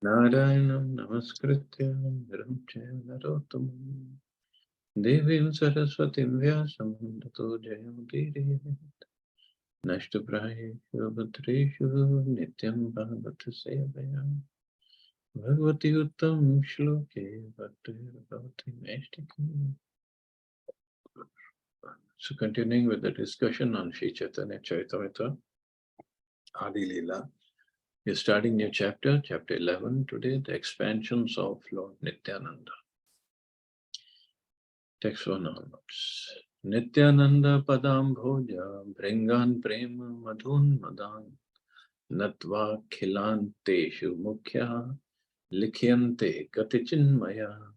Narayanam namaskritya naram chaiva narottamam devim saraswatim vyasam tato jayamudire nashtaprayeshu bhadreshu nityam bhagavata sevaya bhagavati uttam shloke bhakti neshtikam. So continuing with the discussion on Sri Chaitanya Charitamrita, Adi Lila, we're starting new chapter, chapter 11 today, the expansions of Lord Nityananda. Text 1 onwards. Nityananda padam bhoja bringan prema madhun madan natva khilanteshu mukhya likhyante katichinmaya.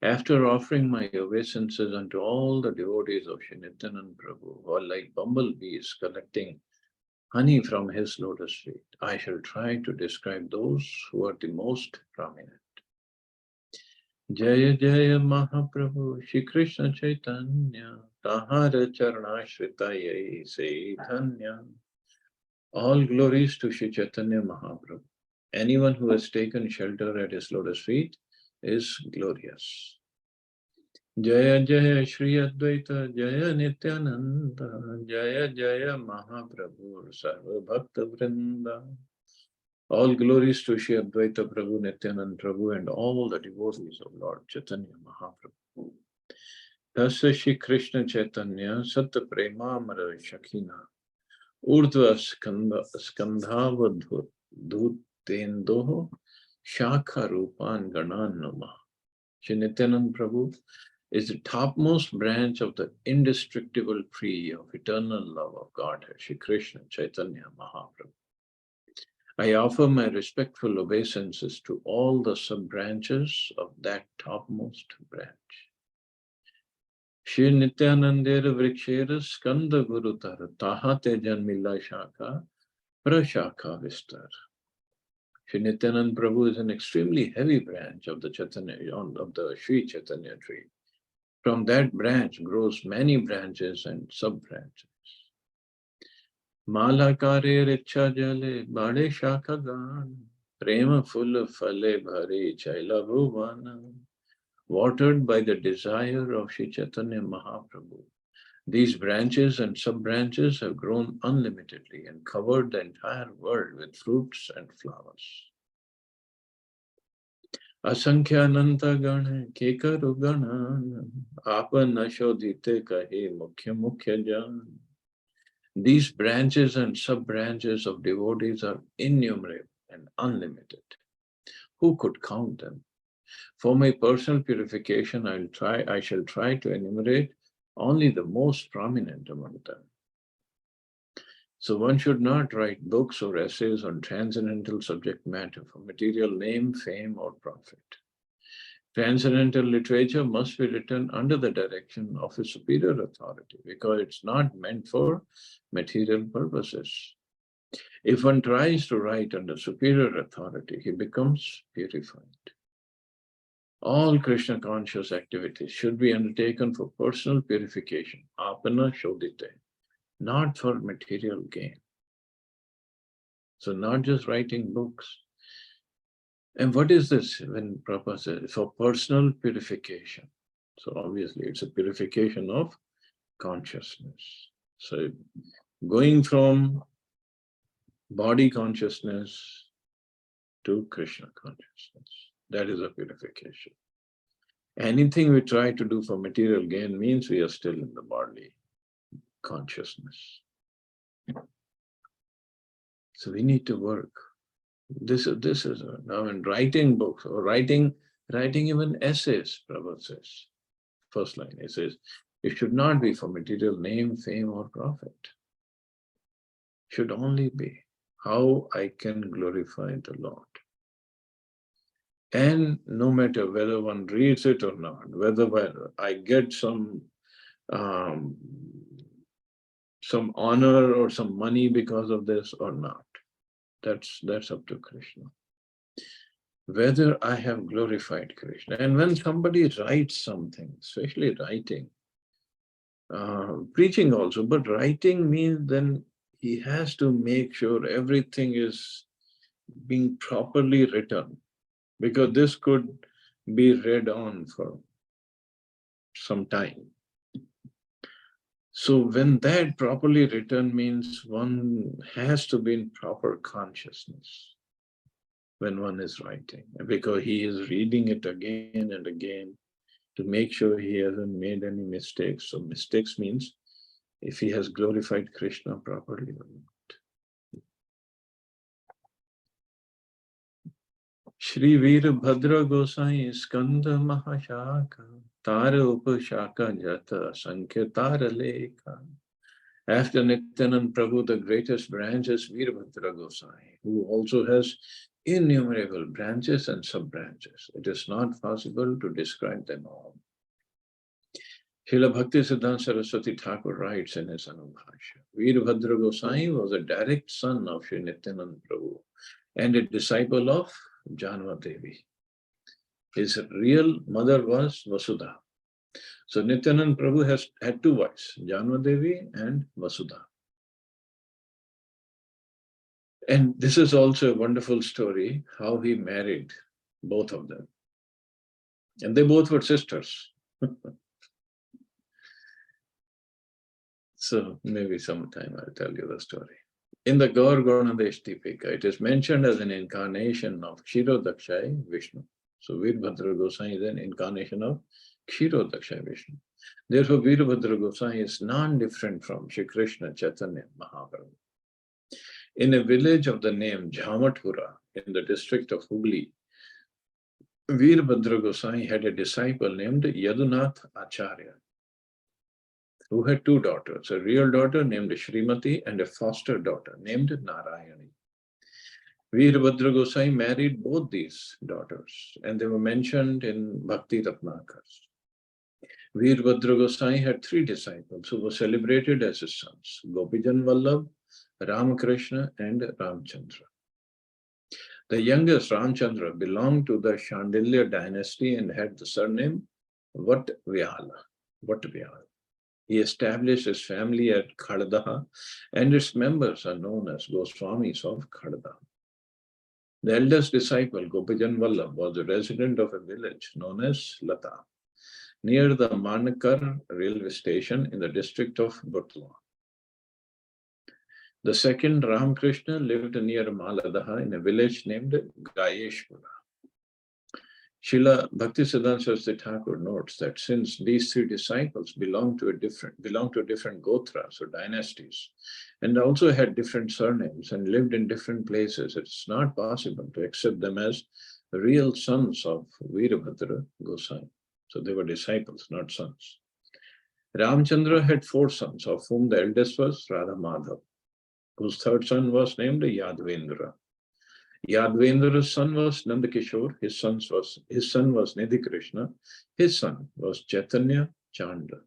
After offering my obeisances unto all the devotees of Shri Nityananda Prabhu, who are like bumblebees collecting honey from his lotus feet, I shall try to describe those who are the most prominent. Jaya Jaya Mahaprabhu Shri Krishna Chaitanya Tahara Charanashritaya Se Dhanya. All glories to Shri Chaitanya Mahaprabhu. Anyone who has taken shelter at his lotus feet is glorious. Jaya Jaya Shri Advaita Jaya Nityananda Jaya Jaya Mahaprabhu Sarva Bhakta Vrinda. All glories to Shri Advaita Prabhu, Nityananda Prabhu, and all the devotees of Lord Chaitanya Mahaprabhu. Tasya Shri Krishna Chaitanya Satta Premamara Shakina Urdhva Skandhavadhutendoho Shakha Rupan Ganan Nama. Shri Nityananda Prabhu is the topmost branch of the indestructible tree of eternal love of Godhead, Shri Krishna Chaitanya Mahaprabhu. I offer my respectful obeisances to all the sub-branches of that topmost branch. Shri Nityanandera Vrikshera Skanda Gurutar Tahate Janmila Shaka Prashaka Vistar. Shri Nityananda Prabhu is an extremely heavy branch of the Chaitanya, of the Sri Chaitanya tree. From that branch grows many branches and sub-branches. Malakare richa jale bade shaka gan prema full phale bhare chaila bhuvana. Watered by the desire of Shri Chaitanya Mahaprabhu, these branches and sub-branches have grown unlimitedly and covered the entire world with fruits and flowers. Asankhya Ananta Gana Kekaru Gana Apa Nashodite Kahe Mukhya Mukhya Jan. These branches and sub-branches of devotees are innumerable and unlimited. Who could count them? For my personal purification, I shall try to enumerate only the most prominent among them. So one should not write books or essays on transcendental subject matter for material name, fame, or profit. Transcendental literature must be written under the direction of a superior authority because it's not meant for material purposes. If one tries to write under superior authority, he becomes purified. All Krishna conscious activities should be undertaken for personal purification, apana shodite, not for material gain. So not just writing books. And what is this when Prabhupada says? For personal purification. So obviously it's a purification of consciousness. So going from body consciousness to Krishna consciousness, that is a purification. Anything we try to do for material gain means we are still in the bodily consciousness. So we need to work. This is now in writing books or writing even essays, Prabhupada says. First line, it says, it should not be for material name, fame, or profit. It should only be how I can glorify the Lord. And no matter whether one reads it or not, whether I get some honor or some money because of this or not, that's up to Krishna. Whether I have glorified Krishna. And when somebody writes something, especially writing, preaching also, but writing means then he has to make sure everything is being properly written, because this could be read on for some time. So when that properly written means one has to be in proper consciousness when one is writing, because he is reading it again and again to make sure he hasn't made any mistakes. So mistakes means if he has glorified Krishna properly or not. Shri Veerbhadra Gosai Skanda Mahashaka Tara Upashaka Jata Sankhya Lekha. After Nityanand Prabhu, the greatest branch is Veerbhadra Gosai, who also has innumerable branches and sub-branches. It is not possible to describe them all. Srila Bhaktisiddhanta Saraswati Thakur writes in his Anubhashya, Veerbhadra Gosai was a direct son of Sri Nityanand Prabhu and a disciple of Janma Devi. His real mother was Vasudha. So Nityanand Prabhu has had two wives, Janma Devi and Vasudha. And this is also a wonderful story, how he married both of them. And they both were sisters. So maybe sometime I'll tell you the story. In the Gaur Gaunadesh Deepika, it is mentioned as an incarnation of Kshirodakshay Vishnu. So Veerbhadra Gosai is an incarnation of Kshirodakshay Vishnu. Therefore, Veerbhadra Gosai is non-different from Shri Krishna Chaitanya Mahaprabhu. In a village of the name Jhamathura in the district of Hooghly, Veerbhadra Gosai had a disciple named Yadunath Acharya, who had two daughters, a real daughter named Srimati and a foster daughter named Narayani. Veerbhadra Gosai married both these daughters, and they were mentioned in Bhakti Ratnakars. Veerbhadra Gosai had three disciples who were celebrated as his sons, Gopijan Vallabh, Ramakrishna, and Ramchandra. The youngest, Ramchandra, belonged to the Shandilya dynasty and had the surname Vatvyala. He established his family at Khaddaha, and its members are known as Goswamis of Khaddaha. The eldest disciple, Gopijan Vallabh, was a resident of a village known as Lata, near the Manakar railway station in the district of Butla. The second, Ramakrishna, lived near Maladaha in a village named Gayeshpura. Srila Bhaktisiddhanta Saraswati Thakur notes that since these three disciples belong to different gotras or dynasties, and also had different surnames and lived in different places, it's not possible to accept them as real sons of Veerbhadra Gosai. So they were disciples, not sons. Ramchandra had four sons, of whom the eldest was Radha Madhav, whose third son was named Yadvendra. Yadvendra's son was Nandakishore, his son was Nidhi Krishna, his son was Chaitanya Chanda.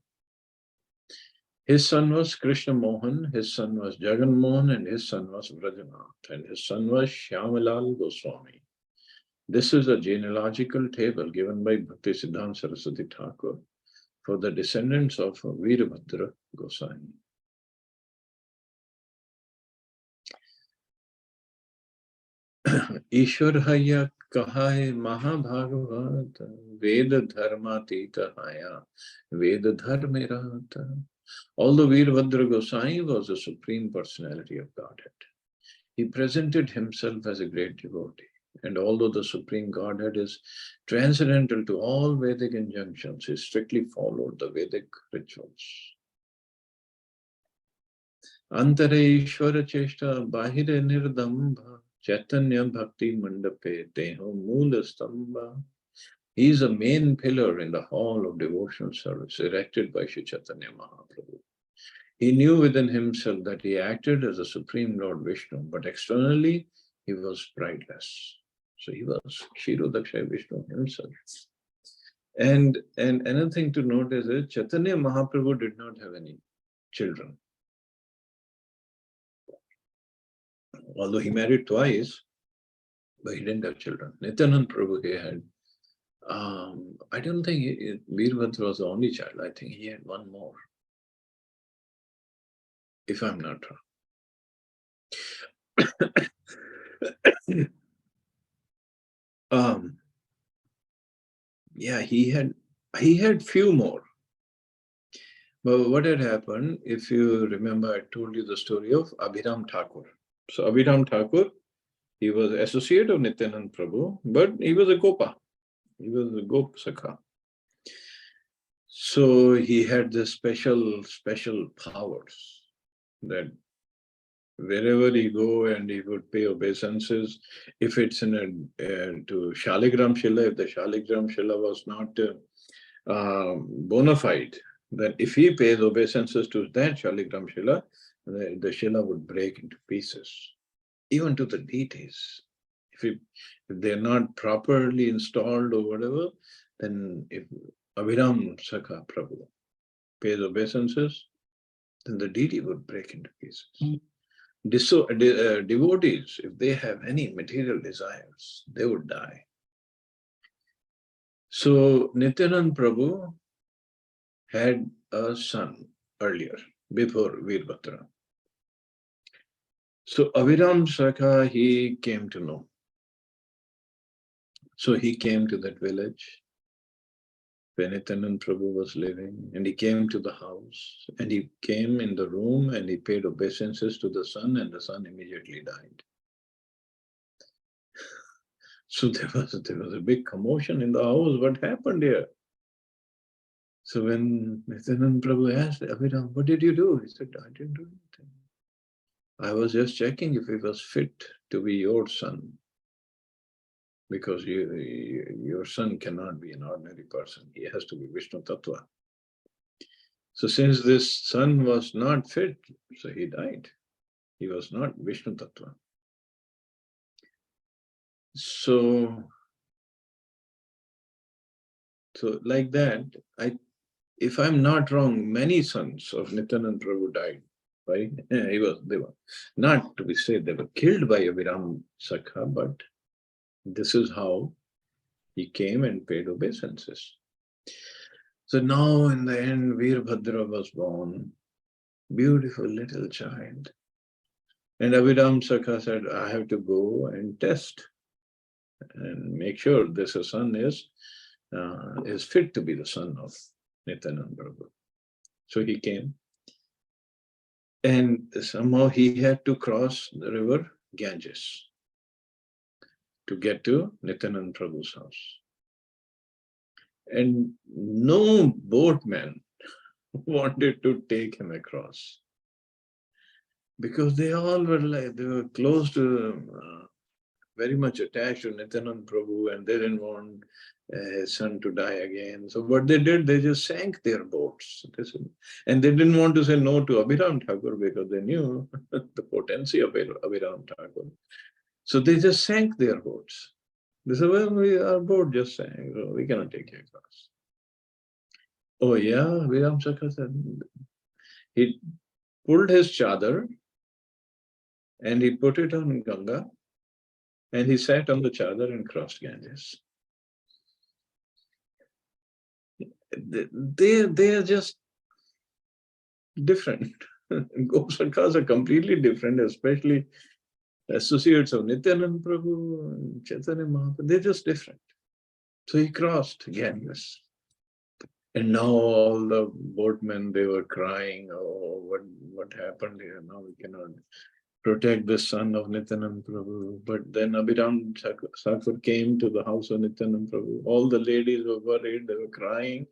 His son was Krishna Mohan, his son was Jagan Mohan, and his son was Vrajanath, and his son was Shyamalal Goswami. This is a genealogical table given by Bhaktisiddhanta Saraswati Thakur for the descendants of Veerbhadra Gosai. ईश्वर हया कहाय महाभागवत वेद धर्मातीत haya ved dharmirata. Although Veerbhadra Gosai was the supreme personality of Godhead, he presented himself as a great devotee. And although the supreme Godhead is transcendental to all Vedic injunctions, he strictly followed the Vedic rituals. Antare Ishvara Cheshta Bahire Nirdambha Chaitanya Bhakti Mandape Teho Mula Stamba. He is a main pillar in the hall of devotional service erected by Sri Chaitanya Mahaprabhu. He knew within himself that he acted as the Supreme Lord Vishnu, but externally he was prideless. So he was Kshirodakshay Vishnu himself. And another thing to note is that Chaitanya Mahaprabhu did not have any children. Although he married twice, but he didn't have children. Nityanand Prabhu he had, I don't think Veerbhadra was the only child. I think he had one more, if I'm not wrong. um, yeah, he had few more. But what had happened, if you remember, I told you the story of Abhiram Thakur. So Abhiram Thakur, he was associate of Nityanand Prabhu, but he was a Gopa. He was a Gop Sakha. So he had this special powers that wherever he go and he would pay obeisances. If it's in to Shaligram Shila, if the Shaligram Shila was not bona fide, then if he pays obeisances to that Shaligram Shila, the Shila would break into pieces, even to the deities. If they're not properly installed or whatever, then if Abhiram Sakha Prabhu pays obeisances, then the deity would break into pieces. Devotees, if they have any material desires, they would die. So Nityanand Prabhu had a son earlier, before Veerbhadra. So Abhiram Sakha, he came to know. So he came to that village where Nityanand Prabhu was living, and he came to the house, and he came in the room and he paid obeisances to the son, and the son immediately died. So there was a big commotion in the house. What happened here? So when Nityanand Prabhu asked Abhiram, what did you do? He said, I didn't do anything. I was just checking if he was fit to be your son. Because your son cannot be an ordinary person. He has to be Vishnu Tattva. So since this son was not fit, so he died. He was not Vishnu Tattva. So like that, if I'm not wrong, many sons of Nityanand Prabhu died. Right? They were not to be said they were killed by Abhiram Sakha, but this is how he came and paid obeisances. So now in the end, Veerbhadra was born, beautiful little child. And Abhiram Sakha said, I have to go and test and make sure this son is fit to be the son of Nityanand Prabhu. So he came. And somehow he had to cross the river Ganges to get to Nityanand Prabhu's house. And no boatman wanted to take him across because they all were like, they were close to, very much attached to Nityanand Prabhu, and they didn't want his son to die again. So what they did, they just sank their boats. And they didn't want to say no to Abhiram Thakur because they knew the potency of Abhiram Thakur. So they just sank their boats. They said, well, our boat just sank, so we cannot take you across. Oh yeah, Abhiram Thakur said, he pulled his chadar and he put it on Ganga, and he sat on the chadar and crossed Ganges. They are just different. Gosakas are completely different, especially associates of Nityanand Prabhu and Chaitanya Mahaprabhu. They're just different. So he crossed Ganges. And now all the boatmen, they were crying, oh, what happened here? Now we cannot protect the son of Nityanand Prabhu. But then Abhiram Thakur came to the house of Nityanand Prabhu. All the ladies were worried, they were crying.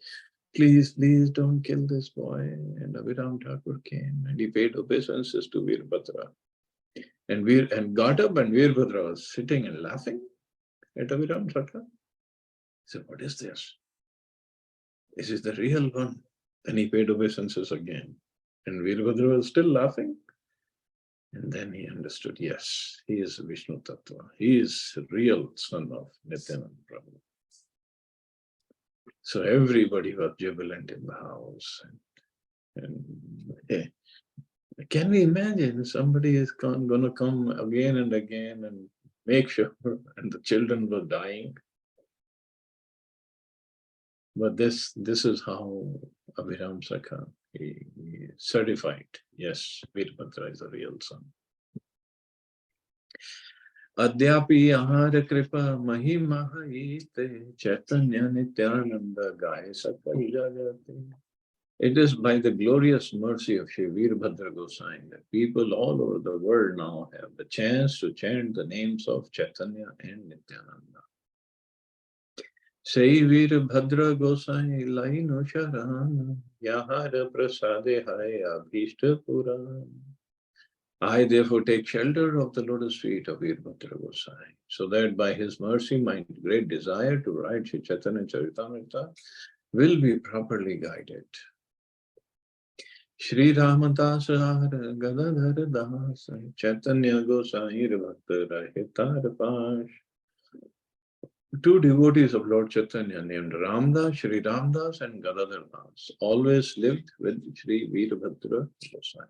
Please, please don't kill this boy. And Abhiram Thakur came and he paid obeisances to Veerbhadra. And got up, and Veerbhadra was sitting and laughing at Abhiram Thakur. He said, what is this? This is the real one. Then he paid obeisances again. And Veerbhadra was still laughing. And then he understood, yes, he is Vishnu Tattva. He is the real son of Nityanand Prabhu. So everybody was jubilant in the house. And can we imagine somebody is going to come again and again and make sure, and the children were dying? But this is how Abhiram Sakha, he certified, yes, Veerbhadra is a real son. Adyapi ahara kripa mahima haite Chaitanya Nityananda gaye sakal jagate. It is by the glorious mercy of Shri Veerbhadra Gosai that people all over the world now have the chance to chant the names of Chaitanya and Nityananda. Say Veerbhadra Gosai Laino Sharan Yahara Prasade Hai Abhishta Puran. I therefore take shelter of the lotus feet of Veerbhadra Gosai, so that by his mercy my great desire to write Shri Chaitanya Charitamrita will be properly guided. Shri Ramadas Gadadhara Das Chaitanya Gosai Bhakta Rahitar Pash. Two devotees of Lord Chaitanya named Ramdas, Shri Ramdas and Gadadhar Das always lived with Shri Veerbhadra Gosai.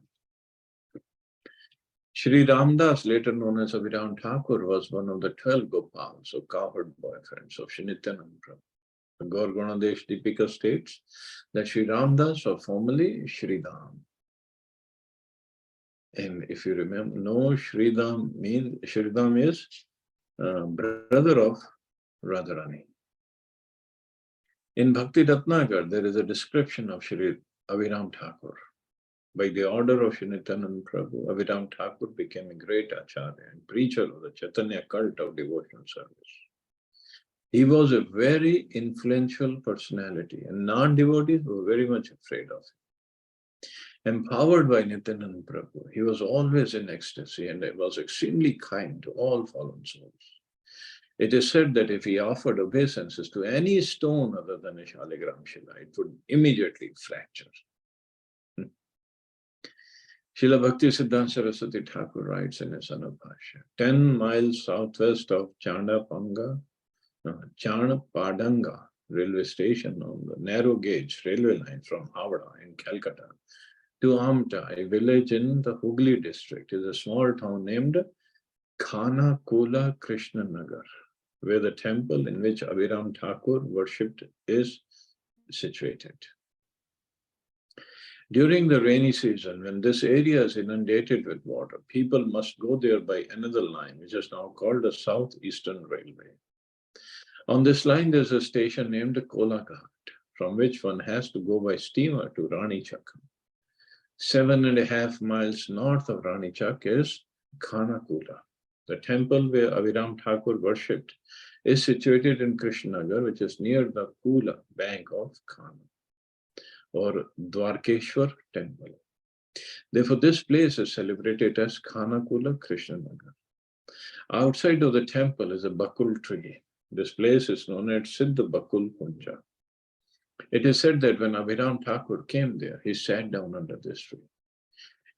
Shri Ramdas, later known as Abhiram Thakur, was one of the 12 Gopals, or cowherd boyfriends of Shri Nityananda Prabhu. The Gaur Ganadesh Deepika states that Shri Ramdas was formerly Shri Ram. And if you remember, no, Shridham is brother of Radharani. In Bhakti Ratnakar, there is a description of Shri Abhiram Thakur. By the order of Shri Nityananda Prabhu, Abhiram Thakur became a great acharya and preacher of the Chaitanya cult of devotional service. He was a very influential personality, and non-devotees were very much afraid of him. Empowered by Nityananda Prabhu, he was always in ecstasy and was extremely kind to all fallen souls. It is said that if he offered obeisances to any stone other than a Shaligram Shila, it would immediately fracture. Srila Bhakti Siddhanta Saraswati Thakur writes in his Anubhashya, 10 miles southwest of Chandapadanga railway station on the narrow gauge railway line from Howrah in Calcutta to Amta, a village in the Hooghly district, is a small town named Khanakula Krishnanagar, where the temple in which Abhiram Thakur worshipped is situated. During the rainy season, when this area is inundated with water, people must go there by another line, which is now called the Southeastern Railway. On this line, there's a station named Kolaghat, from which one has to go by steamer to Ranichak. 7.5 miles north of Ranichak is Khanakula. The temple where Abhiram Thakur worshipped is situated in Krishnanagar, which is near the Kula bank of Khana, or Dwarkeshwar temple. Therefore, this place is celebrated as Khanakula Krishnanagar. Outside of the temple is a bakul tree. This place is known as Siddha Bakul Kunja. It is said that when Abhiram Thakur came there, he sat down under this tree.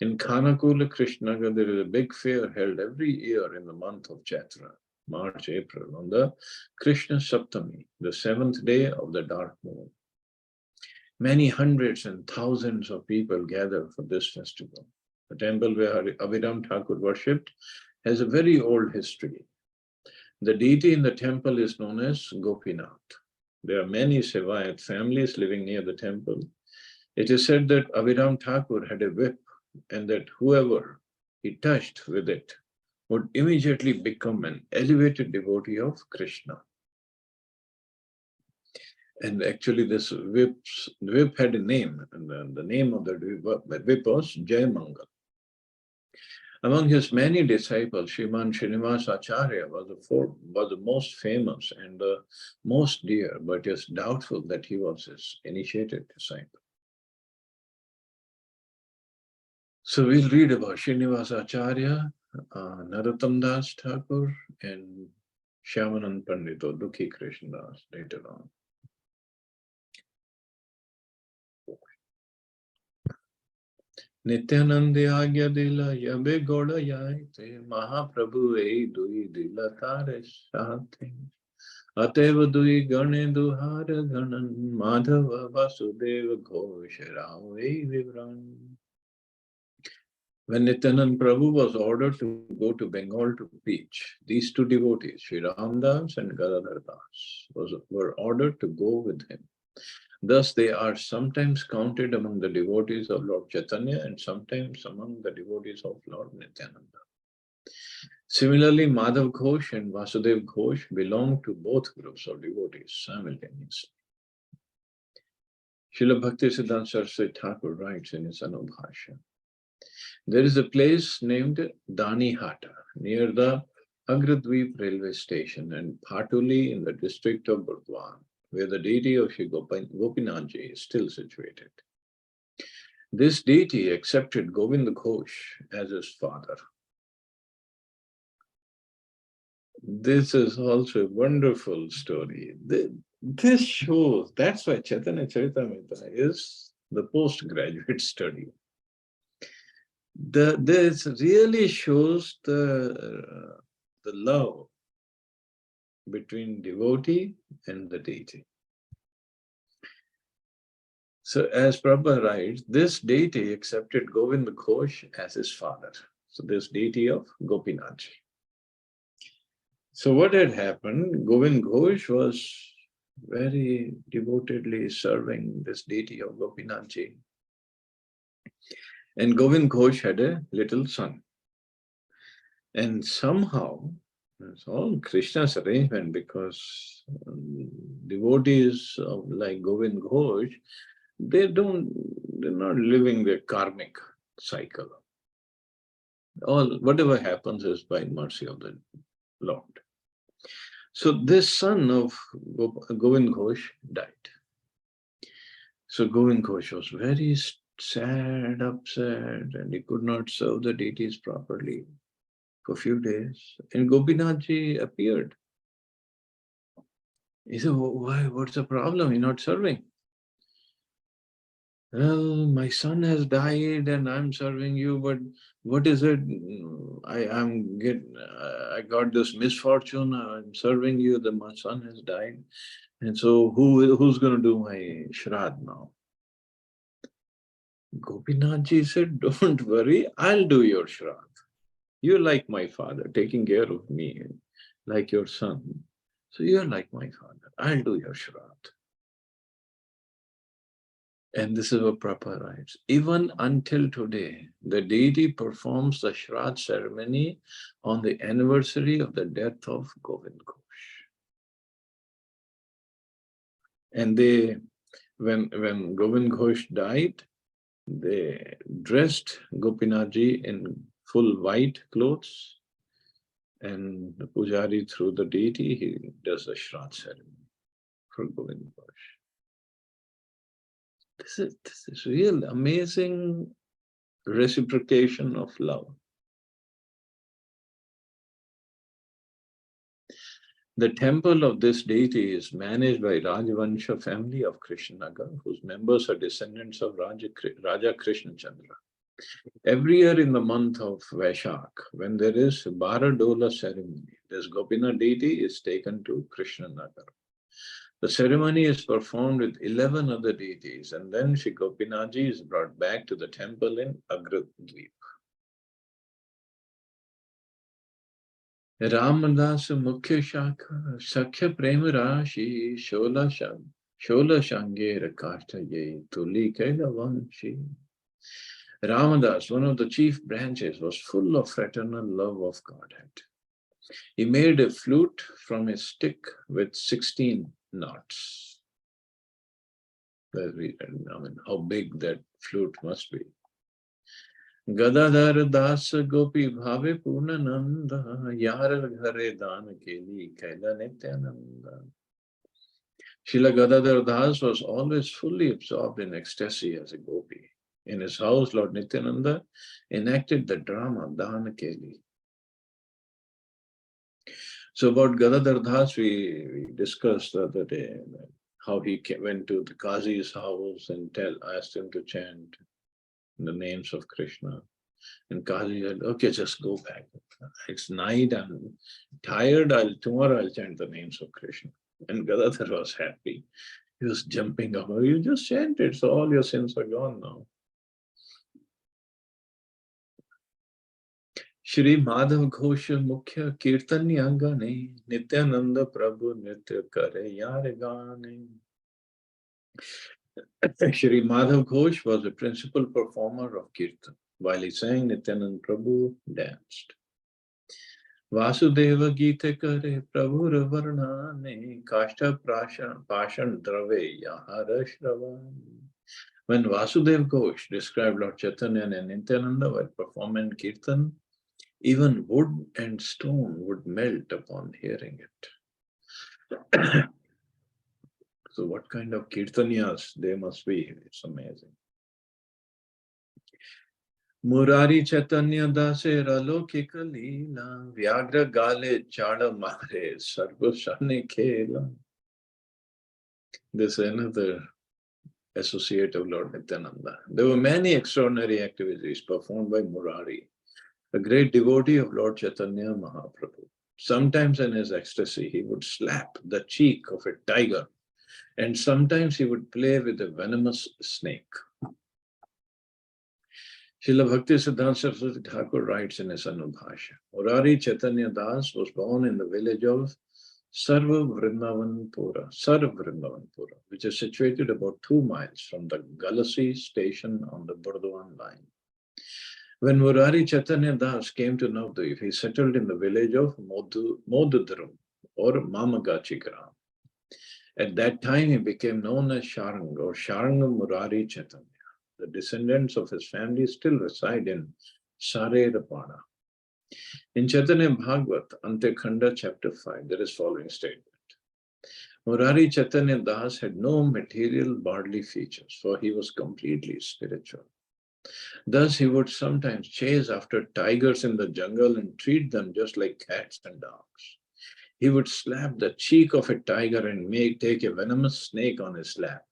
In Khanakula Krishnanagar, there is a big fair held every year in the month of Chaitra, March, April, on the Krishna Saptami, the 7th day of the dark moon. Many hundreds and thousands of people gather for this festival. The temple where Abhiram Thakur worshipped has a very old history. The deity in the temple is known as Gopinath. There are many Sevayat families living near the temple. It is said that Abhiram Thakur had a whip, and that whoever he touched with it would immediately become an elevated devotee of Krishna. And actually this whip had a name, and the name of the whip was Jai Mangal. Among his many disciples, Sriman Srinivas Acharya was the most famous and the most dear, but it is doubtful that he was his initiated disciple. So we'll read about Srinivas Acharya, Narottam Das Thakur, and Shyamanand Pandit or Dukhi Krishna Das later on. Nityananda Adi Lila Yabe Goda Yaite Mahaprabhu Ei Dui Dila Tare Shate Ateva Dui Gane Duhara Ganan Madhava Vasudeva Ghosh Rao Ei Vivran. When Nityananda Prabhu was ordered to go to Bengal to preach, these two devotees, Sri Ramdas and Gadadhar Das, were ordered to go with him. Thus, they are sometimes counted among the devotees of Lord Chaitanya and sometimes among the devotees of Lord Nityananda. Similarly, Madhav Ghosh and Vasudev Ghosh belong to both groups of devotees simultaneously. Srila Bhaktisiddhanta Saraswati Thakur writes in his Anubhashya, there is a place named Danihata near the Agradweep railway station and Patuli in the district of Burdwan, where the deity of Sri Gopinathji is still situated. This deity accepted Govind Ghosh as his father. This is also a wonderful story. This shows, that's why Chaitanya Charitamrita is the postgraduate study. This really shows the love between devotee and the deity. So as Prabhupada writes, this deity accepted Govind Ghosh as his father. So this deity of Gopinathji. So what had happened, Govind Ghosh was very devotedly serving this deity of Gopinathji. And Govind Ghosh had a little son. And somehow, it's all Krishna's arrangement because devotees of like Govind Ghosh, they're not living their karmic cycle. Whatever happens is by mercy of the Lord. So this son of Govind Ghosh died. So Govind Ghosh was very sad, upset, and he could not serve the deities properly for a few days. And Gopinathji appeared. He said, why? What's the problem? You're not serving. Well, my son has died and I'm serving you, but what is it? I got this misfortune. I'm serving you. My son has died. And so who's going to do my Shraddh now? Gopinathji said, don't worry, I'll do your Shraddh. You're like my father, taking care of me, like your son. So you're like my father. I'll do your Shraddh. And this is what Prabhupada writes. Even until today, the deity performs the Shraddh ceremony on the anniversary of the death of Govind Ghosh. And when Govind Ghosh died, they dressed Gopinathji in full white clothes, and the pujari, through the deity, he does the Shraddh ceremony for Govind Ghosh. This is real amazing reciprocation of love. The temple of this deity is managed by Rajavansha family of Krishnanagar, whose members are descendants of Raja Krishna Chandra. Every year in the month of Vaishak, when there is Baradola ceremony, this Gopinath deity is taken to Krishnanagar. The ceremony is performed with 11 other deities, and then Shri Gopinathji is brought back to the temple in Agradweep. Ramadas Mukhya Shakha Sakhya Prema Rashi Shola Shangera Kartaye Tuli Kailavanshi. Ramadas, one of the chief branches, was full of fraternal love of Godhead. He made a flute from a stick with 16 knots. I mean, how big that flute must be. Gadadhar Das Gopi Bhave Purnananda Yar Ghare Dan Keli Kaila Nityananda. Srila Gadadhar Das was always fully absorbed in ecstasy as a gopi. In his house, Lord Nityananda enacted the drama Dana Keli. So about Gadadhar Das, we discussed the other day how he went to the Qazi's house and asked him to chant the names of Krishna. And Qazi said, okay, just go back. It's night, I'm tired, tomorrow I'll chant the names of Krishna. And Gadadhar was happy. He was jumping up. You just chanted, so all your sins are gone now. Shri Madhav Ghosha Mukhya Kirtanyangane Nityananda Prabhu Nitya Kare Yargane. Shri Madhav Ghosh was a principal performer of Kirtan. While he sang, Nityananda Prabhu danced. Vasudeva Gita Kare Prabhur Varnane Kashta Pashan Drave Yahara Shravan. When Vasudev Ghosh described Lord Chaitanya and Nityananda while performing Kirtan, even wood and stone would melt upon hearing it. So what kind of Kirtaniyas they must be? It's amazing. Murari Chaitanya Dase Ralokika Leela Vyagra Gale Chada Mare Sarvashane Kela. This is another associate of Lord Nityananda. There were many extraordinary activities performed by Murari, a great devotee of Lord Chaitanya Mahaprabhu. Sometimes in his ecstasy, he would slap the cheek of a tiger, and sometimes he would play with a venomous snake. Srila Bhakti Siddhanta Saraswati Thakur writes in his Anubhasha, Murari Chaitanya Das was born in the village of Vrindavanpura, which is situated about 2 miles from the Galasi station on the Burdwan line. When Murari Chaitanya Das came to Navadvip, he settled in the village of Modudram or Mamagachi Gram. At that time, he became known as Sharang or Sharanga Murari Chaitanya. The descendants of his family still reside in Sarerapana. In Chaitanya Bhagavat, Antekhanda chapter 5, there is following statement. Murari Chaitanya Das had no material bodily features, for he was completely spiritual. Thus, he would sometimes chase after tigers in the jungle and treat them just like cats and dogs. He would slap the cheek of a tiger and take a venomous snake on his lap.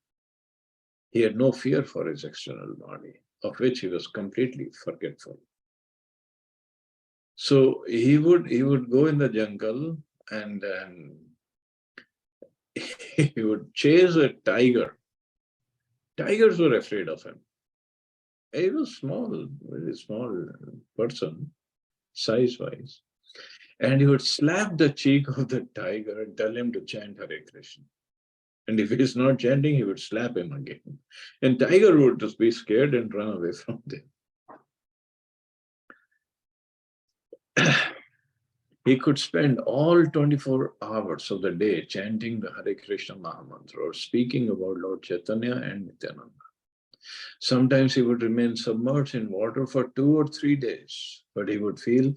He had no fear for his external body, of which he was completely forgetful. So he would go in the jungle and he would chase a tiger. Tigers were afraid of him. He was small, very small person, size-wise. And he would slap the cheek of the tiger and tell him to chant Hare Krishna. And if he's not chanting, he would slap him again. And tiger would just be scared and run away from them. He could spend all 24 hours of the day chanting the Hare Krishna Mahamantra or speaking about Lord Chaitanya and Nityananda. Sometimes he would remain submerged in water for 2 or 3 days, but he would feel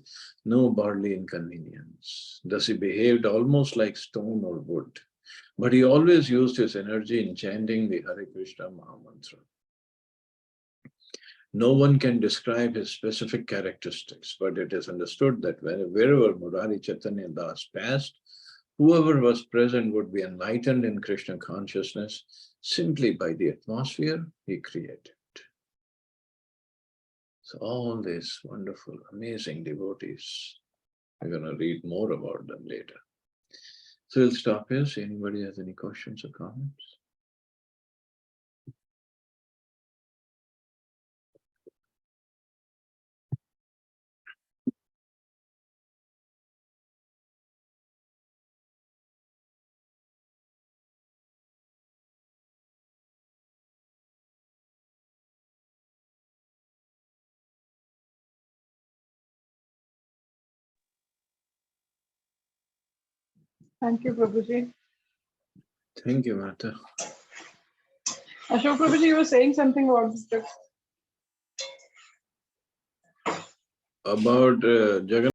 no bodily inconvenience. Thus he behaved almost like stone or wood. But he always used his energy in chanting the Hare Krishna Mahamantra. No one can describe his specific characteristics, but it is understood that wherever Murari Chaitanya Das passed, whoever was present would be enlightened in Krishna consciousness simply by the atmosphere he created. So all these wonderful, amazing devotees, we're going to read more about them later. So we'll stop here. See anybody has any questions or comments? Thank you, Prabhuji. Thank you, Mata. Ashok Prabhuji, you were saying something about this trip. About Jagan.